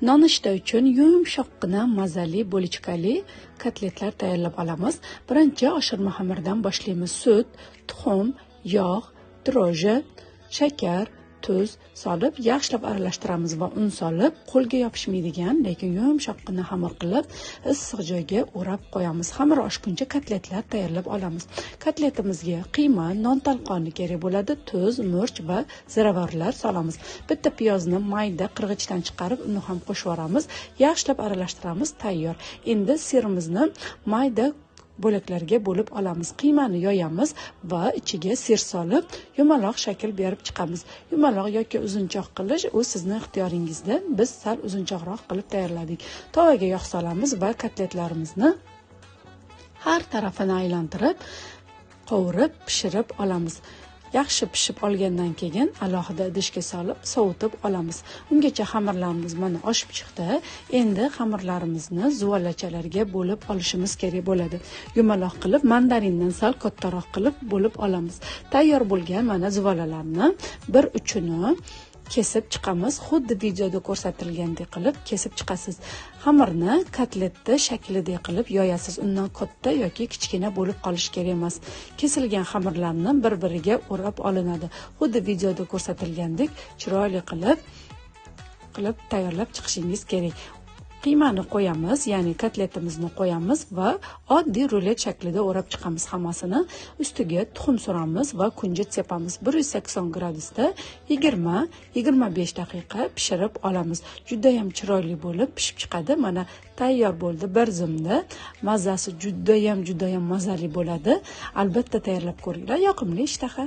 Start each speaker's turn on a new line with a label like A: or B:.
A: Nonushta uchun yumshoqqina mazali bo'lichkali kotletlar tayyorlab olamiz. Birinchi oshirma xamirdan boshlaymiz. Sut, tuxum, yog', dro'ji, shakar, tuz solib yaxshilab aralashtiramiz va un solib qo'lga yopishmaydigan, lekin yumshoqqina xamir qilib issiq joyga o'rab qo'yamiz. Xamir oshguncha kotletlar tayyorlab olamiz. Kotletimizga qiyma, non talqoni kerak bo'ladi, tuz, murch va ziravorlar solamiz. Bitta piyozni mayda qirg'ichdan chiqarib uni ham qo'shib yoramiz. Yaxshilab aralashtiramiz, tayyor. Endi sirimizni mayda bo'laklarga bo'lib olamiz. Qiymani yoyamiz va ichiga sir solib yumaloq shakl berib chiqamiz. Yumaloq yoki uzunchoq qilish u sizning ixtiyoringizda. Biz sal uzunchoqroq qilib tayyorladik. Tovaga yog' solamiz va kotletlarimizni har tarafini aylantirib, qovurib, pishirib olamiz. Yaxshi pishib olgandan keyin alohida idishga solib sovutib olamiz. Ungacha xamirlarimiz mana oshib chiqdi. Endi xamirlarimizni zuvolachalarga bo'lib olishimiz kerak bo'ladi. Yumaloq qilib, mandarindan sal kattaroq qilib bo'lib olamiz. Tayyor bo'lgan mana zuvolalarni bir uchini kesib chiqamiz. Xuddi videoda ko'rsatilgandek qilib kesib chiqasiz. Xamirni kotletni shaklida qilib yoyasiz. Undan katta yoki kichkina bo'lib qolish kerak emas. Kesilgan xamirlarni bir-biriga o'rab olinadi. Xuddi videoda ko'rsatilgandek chiroyli qilib tayyorlab chiqishingiz kerak. Qiymani qo'yamiz, ya'ni kotletimizni qo'yamiz va oddiy rulet shaklida o'rab chiqamiz hammasini. Ustiga tuxum suramiz va kunjut sepamiz. 180 gradusda 20-25 daqiqa pishirib olamiz. Juda ham chiroyli bo'lib pishib chiqadi. Mana tayyor bo'ldi bir zumda. Mazasi juda ham mazali bo'ladi. Albatta tayyorlab ko'ringlar. Yoqimli ishtaha.